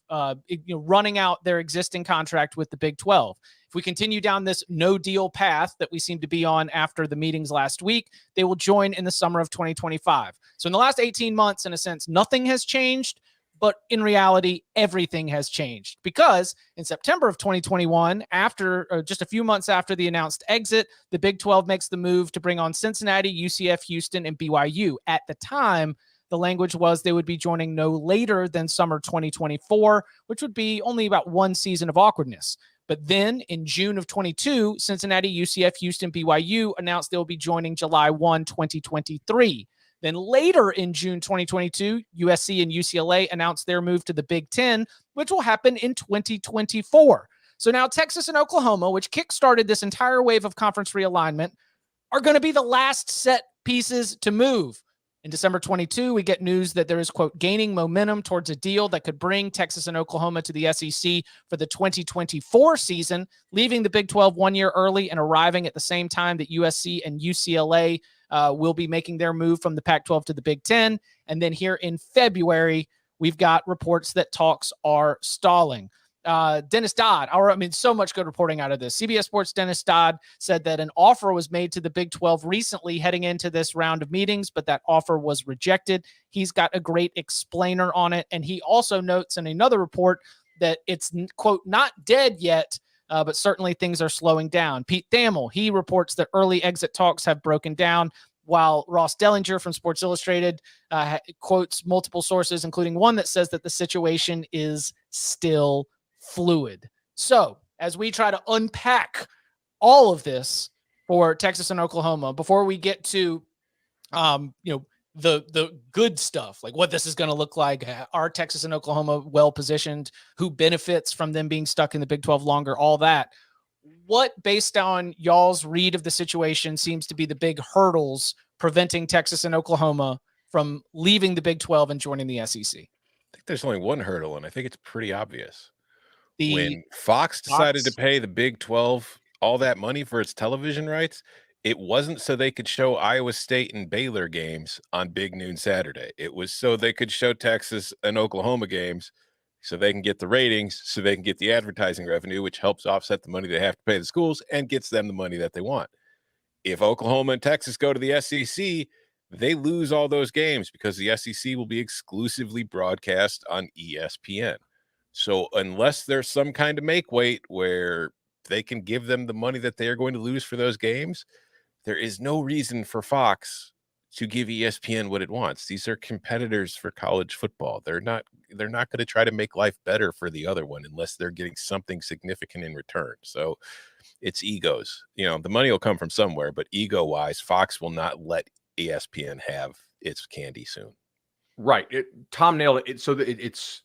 running out their existing contract with the Big 12. If we continue down this no-deal path that we seem to be on after the meetings last week, they will join in the summer of 2025. So in the last 18 months, in a sense, nothing has changed. But in reality, everything has changed, because in September of 2021, just a few months after the announced exit, the Big 12 makes the move to bring on Cincinnati, UCF, Houston, and BYU. At the time, the language was they would be joining no later than summer 2024, which would be only about one season of awkwardness. But then in June of 22, Cincinnati, UCF, Houston, BYU announced they'll be joining July 1, 2023. Then later in June 2022, USC and UCLA announced their move to the Big 10, which will happen in 2024. So now Texas and Oklahoma, which kickstarted this entire wave of conference realignment, are going to be the last set pieces to move. In December 22, we get news that there is, quote, gaining momentum towards a deal that could bring Texas and Oklahoma to the SEC for the 2024 season, leaving the Big 12 1 year early and arriving at the same time that USC and UCLA will be making their move from the Pac-12 to the Big 10. And then here in February, we've got reports that talks are stalling. Dennis Dodd, so much good reporting out of this. CBS Sports' Dennis Dodd said that an offer was made to the Big 12 recently heading into this round of meetings, but that offer was rejected. He's got a great explainer on it. And he also notes in another report that it's, quote, not dead yet, but certainly things are slowing down. Pete Thamel, he reports that early exit talks have broken down, while Ross Dellinger from Sports Illustrated quotes multiple sources, including one that says that the situation is still fluid. So as we try to unpack all of this for Texas and Oklahoma, before we get to, the good stuff, like what this is going to look like, are Texas and Oklahoma well positioned, who benefits from them being stuck in the Big 12 longer, all that. What, based on y'all's read of the situation, seems to be the big hurdles preventing Texas and Oklahoma from leaving the Big 12 and joining the SEC? I think there's only one hurdle, and I think it's pretty obvious. When Fox decided to pay the Big 12 all that money for its television rights, it wasn't so they could show Iowa State and Baylor games on Big Noon Saturday. It was so they could show Texas and Oklahoma games so they can get the ratings, so they can get the advertising revenue, which helps offset the money they have to pay the schools and gets them the money that they want. If Oklahoma and Texas go to the SEC, they lose all those games because the SEC will be exclusively broadcast on ESPN. So unless there's some kind of make weight where they can give them the money that they are going to lose for those games, there is no reason for Fox to give ESPN what it wants. These are competitors for college football. They're not going to try to make life better for the other one unless they're getting something significant in return. So it's egos. The money will come from somewhere, but ego-wise, Fox will not let ESPN have its candy soon. Right. Tom nailed it. So it's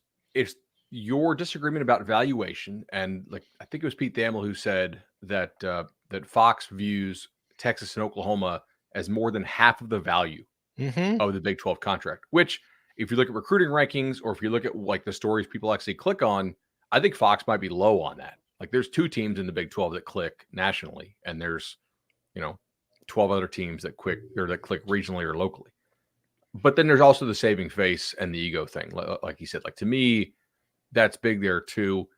your disagreement about valuation, and I think it was Pete Thamel who said that that Fox views Texas and Oklahoma as more than half of the value of the Big 12 contract, which, if you look at recruiting rankings or if you look at the stories people actually click on, I think Fox might be low on that. There's two teams in the Big 12 that click nationally, and there's 12 other teams that click regionally or locally. But then there's also the saving face and the ego thing. Like you said, to me, that's big there too.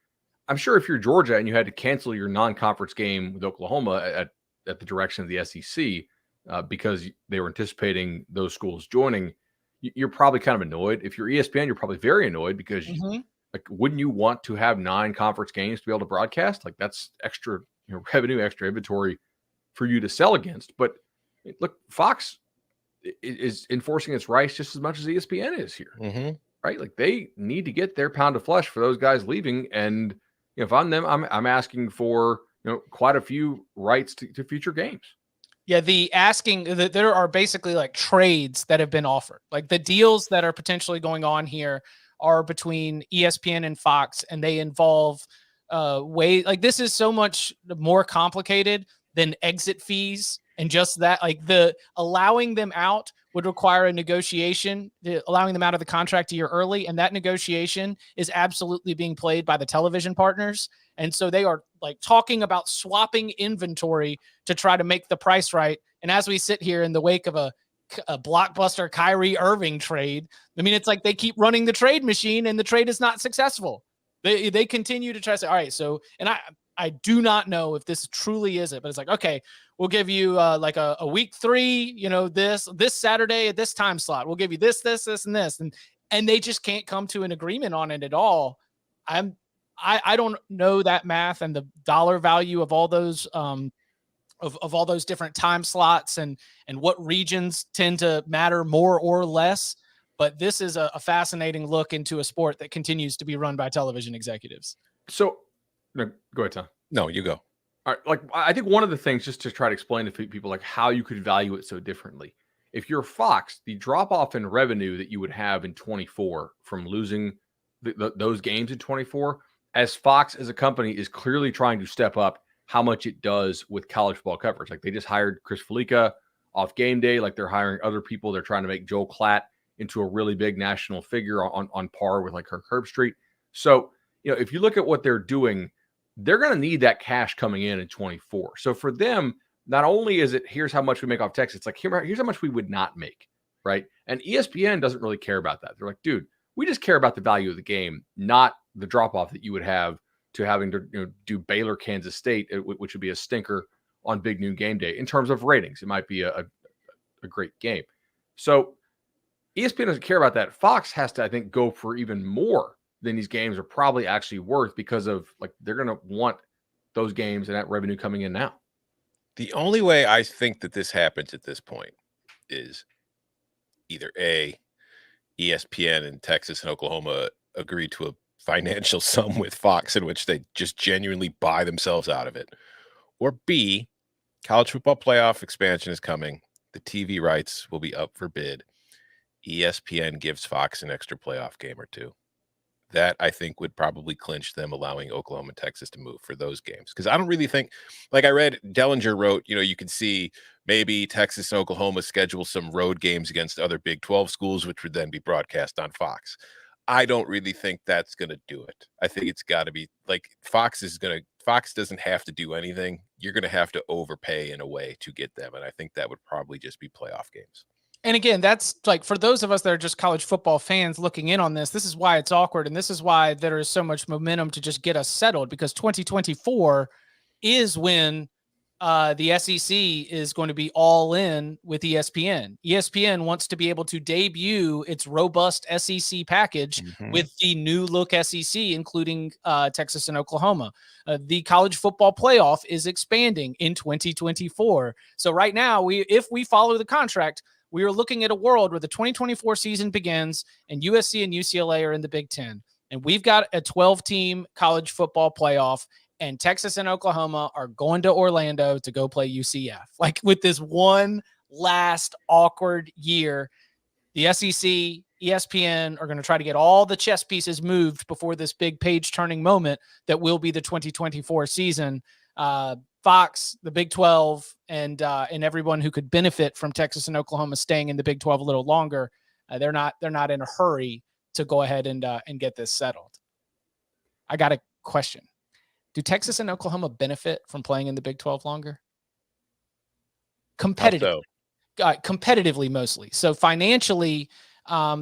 I'm sure if you're Georgia and you had to cancel your non-conference game with Oklahoma at the direction of the SEC because they were anticipating those schools joining, you're probably kind of annoyed. If you're ESPN, you're probably very annoyed because wouldn't you want to have 9 conference games to be able to broadcast? That's extra revenue, extra inventory for you to sell against. But look, Fox is enforcing its rights just as much as ESPN is here, right? Like they need to get their pound of flesh for those guys leaving. And if I'm them, I'm asking for quite a few rights to future games. Yeah, there are basically like trades that have been offered. Like the deals that are potentially going on here are between ESPN and Fox, and they involve like this is so much more complicated than exit fees and just that. Like the allowing them out would require a negotiation, allowing them out of the contract a year early, and that negotiation is absolutely being played by the television partners. And so they are like talking about swapping inventory to try to make the price right. And as we sit here in the wake of a blockbuster Kyrie Irving trade, I mean, it's like they keep running the trade machine and the trade is not successful. They continue to try to say, all right, so, and I do not know if this truly is it, but it's like, okay, we'll give you like a week 3, this Saturday at this time slot. We'll give you this, and this. And they just can't come to an agreement on it at all. I don't know that math and the dollar value of all those of all those different time slots and what regions tend to matter more or less. But this is a fascinating look into a sport that continues to be run by television executives. So, no, go ahead, Tom. No, you go. All right, like I think one of the things, just to try to explain to people like how you could value it so differently. If you're Fox, the drop off in revenue that you would have in 24 from losing those games in 24, as Fox as a company is clearly trying to step up how much it does with college football coverage. Like they just hired Chris Felica off Game Day. Like they're hiring other people. They're trying to make Joel Klatt into a really big national figure on par with like Kirk Herbstreit. So, if you look at what they're doing, they're going to need that cash coming in 24. So for them, not only is it here's how much we make off Texas, it's like here's how much we would not make, right? And ESPN doesn't really care about that. They're like, dude, we just care about the value of the game, not the drop off that you would have to having to do Baylor, Kansas State, which would be a stinker on Big Noon Game Day in terms of ratings. It might be a great game. So ESPN doesn't care about that. Fox has to, I think, go for even more than these games are probably actually worth because of like they're going to want those games and that revenue coming in now. The only way I think that this happens at this point is either A, ESPN in Texas and Oklahoma agree to a financial sum with Fox in which they just genuinely buy themselves out of it, or B, college football playoff expansion is coming. The TV rights will be up for bid. ESPN gives Fox an extra playoff game or two. That I think would probably clinch them allowing Oklahoma and Texas to move for those games. Because I don't really think, like I read Dellinger wrote, you can see maybe Texas and Oklahoma schedule some road games against other Big 12 schools, which would then be broadcast on Fox. I don't really think that's going to do it. I think it's got to be like Fox doesn't have to do anything. You're going to have to overpay in a way to get them. And I think that would probably just be playoff games. And again, that's like for those of us that are just college football fans looking in on this is why it's awkward. And this is why there is so much momentum to just get us settled, because 2024 is when the SEC is going to be all in with ESPN. ESPN wants to be able to debut its robust SEC package with the new look SEC, including Texas and Oklahoma. The college football playoff is expanding in 2024. So right now, if we follow the contract, we are looking at a world where the 2024 season begins and USC and UCLA are in the Big 10. And we've got a 12-team college football playoff, and Texas and Oklahoma are going to Orlando to go play UCF. Like with this one last awkward year, the SEC, ESPN are going to try to get all the chess pieces moved before this big page-turning moment that will be the 2024 season. Fox, the Big 12, and everyone who could benefit from Texas and Oklahoma staying in the Big 12 a little longer, they're not in a hurry to go ahead and get this settled. I got a question: do Texas and Oklahoma benefit from playing in the Big 12 longer? Competitively mostly. So financially,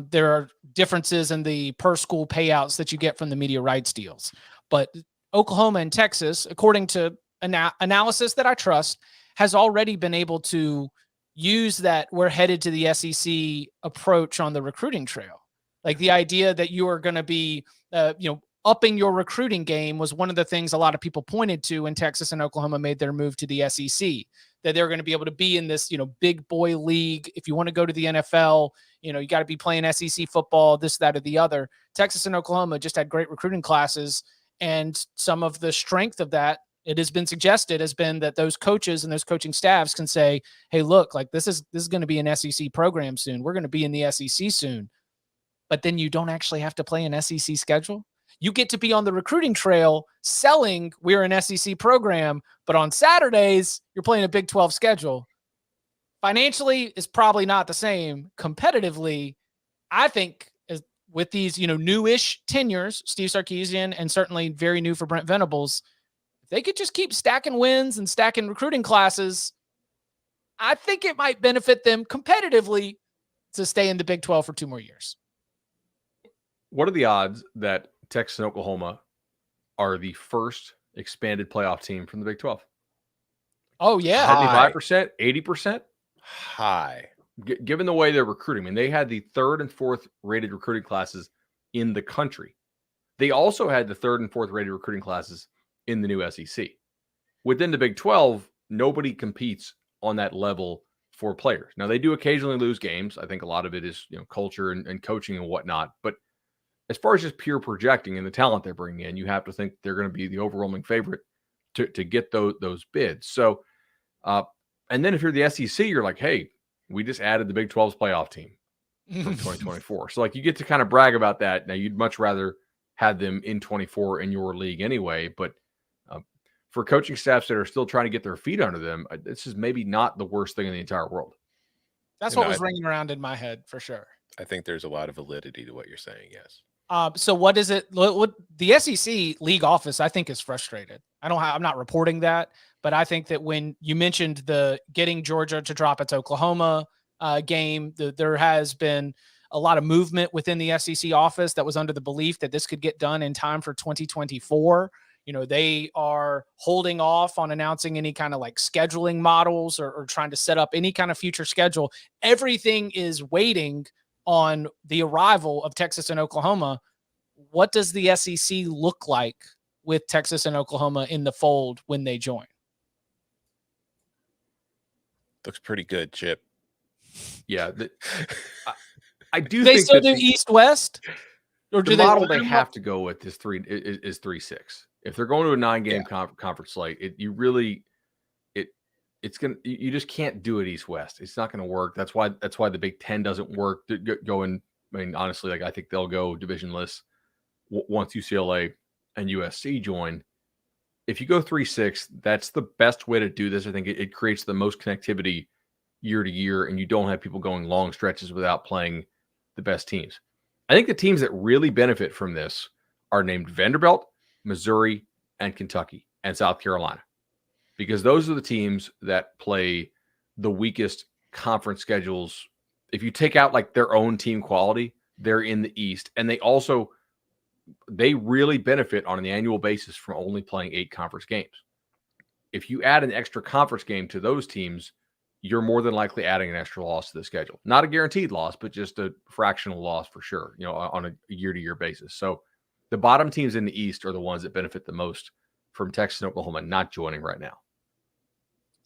there are differences in the per school payouts that you get from the media rights deals, but Oklahoma and Texas, according to analysis that I trust, has already been able to use that we're headed to the SEC approach on the recruiting trail. Like the idea that you are going to be, upping your recruiting game was one of the things a lot of people pointed to when Texas and Oklahoma made their move to the SEC. that they're going to be able to be in this, big boy league. If you want to go to the NFL, you got to be playing SEC football, this, that, or the other. Texas and Oklahoma just had great recruiting classes, and some of the strength of that, it has been suggested, has been that those coaches and those coaching staffs can say, hey, look, like this is going to be an SEC program soon. We're going to be in the SEC soon. But then you don't actually have to play an SEC schedule. You get to be on the recruiting trail selling we're an SEC program, but on Saturdays, you're playing a Big 12 schedule. Financially, is probably not the same. Competitively, I think with these, newish tenures, Steve Sarkisian, and certainly very new for Brent Venables, if they could just keep stacking wins and stacking recruiting classes, I think it might benefit them competitively to stay in the Big 12 for 2 more years. What are the odds that Texas and Oklahoma are the first expanded playoff team from the Big 12? Oh, yeah. 75%, 80%? High. Given the way they're recruiting. I mean, they had the 3rd and 4th rated recruiting classes in the country. They also had the 3rd and 4th rated recruiting classes in the new SEC. Within the Big 12, nobody competes on that level for players. Now, they do occasionally lose games. I think a lot of it is culture and coaching and whatnot. But as far as just pure projecting and the talent they're bringing in, you have to think they're going to be the overwhelming favorite to get those bids. So, and then if you're the SEC, you're like, hey, we just added the Big 12's playoff team from 2024. So, like, you get to kind of brag about that. Now, you'd much rather have them in 24 in your league anyway. But for coaching staffs that are still trying to get their feet under them, this is maybe not the worst thing in the entire world. That's what was ringing around in my head for sure. I think there's a lot of validity to what you're saying, yes. So what is it? What the SEC league office, I think, is frustrated. I'm not reporting that, but I think that when you mentioned the getting Georgia to drop its Oklahoma game, there has been a lot of movement within the SEC office that was under the belief that this could get done in time for 2024. They are holding off on announcing any kind of like scheduling models or trying to set up any kind of future schedule. Everything is waiting on the arrival of Texas and Oklahoma. What does the SEC look like with Texas and Oklahoma in the fold when they join? Looks pretty good, Chip. Yeah. I do they think still do East-West? Or do the model they have have to go with is 3-6. If they're going to a 9-game conference slate, you just can't do it East-West. It's not going to work. That's why the Big 10 doesn't work. Honestly, like I think they'll go divisionless once UCLA and USC join. If you go 3-6, that's the best way to do this. I think it creates the most connectivity year to year, and you don't have people going long stretches without playing the best teams. I think the teams that really benefit from this are named Vanderbilt, Missouri, and Kentucky, and South Carolina, because those are the teams that play the weakest conference schedules. If you take out like their own team quality, they're in the East, and they really benefit on an annual basis from only playing 8 conference games. If you add an extra conference game to those teams, you're more than likely adding an extra loss to the schedule. Not a guaranteed loss, but just a fractional loss for sure, on a year-to-year basis. So the bottom teams in the East are the ones that benefit the most from Texas and Oklahoma not joining right now.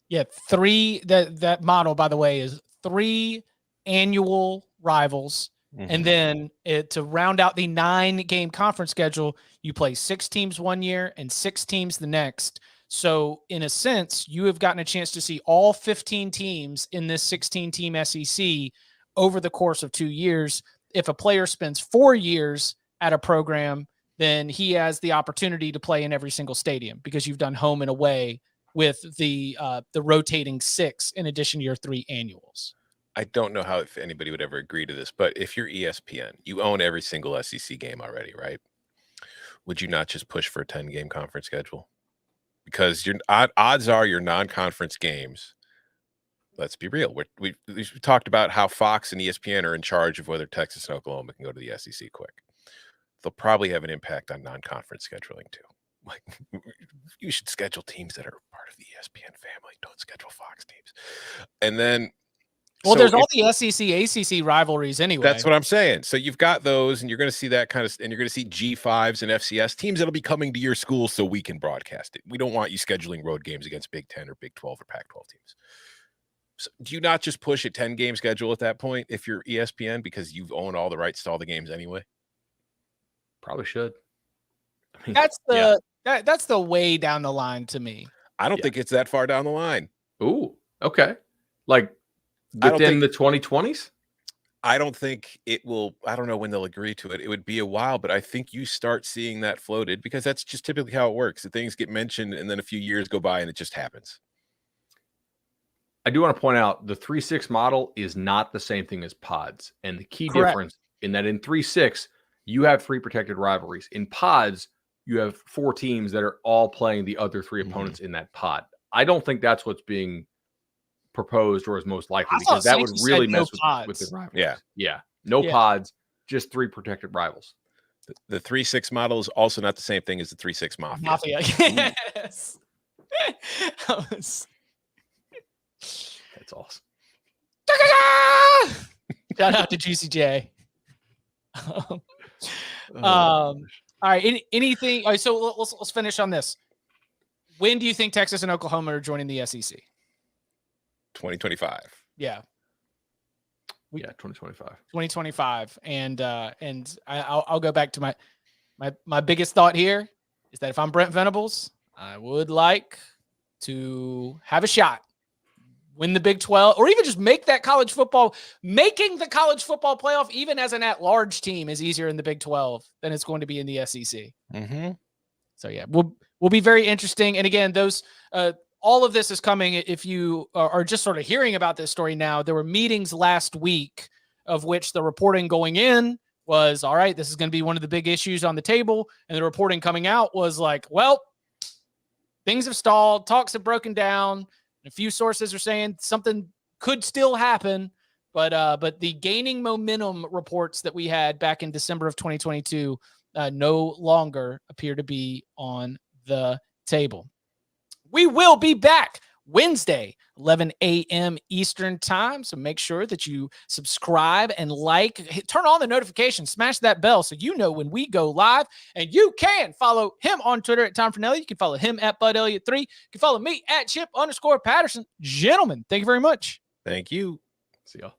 Yeah, that model, by the way, is 3 annual rivals. Mm-hmm. And then to round out the 9-game conference schedule, you play 6 teams one year and 6 teams the next. So in a sense, you have gotten a chance to see all 15 teams in this 16-team SEC over the course of 2 years. If a player spends 4 years at a program, then he has the opportunity to play in every single stadium because you've done home and away with the rotating 6 in addition to your 3 annuals. I don't know if anybody would ever agree to this, but if you're ESPN, you own every single SEC game already, right? Would you not just push for a 10-game conference schedule? Because your odds are your non-conference games, let's be real. We talked about how Fox and ESPN are in charge of whether Texas and Oklahoma can go to the SEC quick. They'll probably have an impact on non-conference scheduling too. Like, you should schedule teams that are part of the ESPN family. Don't schedule Fox teams. And then Well, So there's all the SEC, ACC rivalries anyway. That's what I'm saying. So you've got those, and you're going to see that kind of, and you're going to see G5s and FCS teams that'll be coming to your school so we can broadcast it. We don't want you scheduling road games against Big 10 or Big 12 or Pac-12 teams. So do you not just push a 10-game schedule at that point if you're ESPN because you own all the rights to all the games anyway? Probably should. I mean, That's the way down the line to me. I don't think it's that far down the line. Ooh, okay. Like I don't within think- the 2020s? I don't think it will. I don't know when they'll agree to it. It would be a while, but I think you start seeing that floated because that's just typically how it works. The things get mentioned and then a few years go by and it just happens. I do want to point out the 3-6 model is not the same thing as pods. And the key Correct. difference in that in 3-6, you have 3 protected rivalries. In pods, you have 4 teams that are all playing the other 3 opponents in that pod. I don't think that's what's being proposed or is most likely, I thought because that would Saints really said no mess pods. with the rivalries. Yeah. Yeah. No Yeah. pods, just 3 protected rivals. The 3-6 model is also not the same thing as the 3-6 mafia. Mafia. Yes. That's awesome. Shout out to Juicy J. All right. Anything? All right, so let's finish on this. When do you think Texas and Oklahoma are joining the SEC? 2025. Yeah, Yeah, 2025. 2025. And I'll go back to my biggest thought here is that if I'm Brent Venables, I would like to have a shot, win the Big 12, or even just make that college football. Making the college football playoff, even as an at-large team, is easier in the Big 12 than it's going to be in the SEC. Mm-hmm. So yeah, will be very interesting. And again, those all of this is coming. If you are just sort of hearing about this story now, there were meetings last week of which the reporting going in was, all right, this is going to be one of the big issues on the table. And the reporting coming out was like, well, things have stalled, talks have broken down. A few sources are saying something could still happen, but the gaining momentum reports that we had back in December of 2022 no longer appear to be on the table. We will be back Wednesday, 11 a.m. Eastern time. So make sure that you subscribe and turn on the notifications, smash that bell so you know when we go live. And you can follow him on Twitter at Tom Fernelli. You can follow him at Bud Elliott 3. You can follow me at Chip_Patterson. Gentlemen, thank you very much. Thank you. See y'all.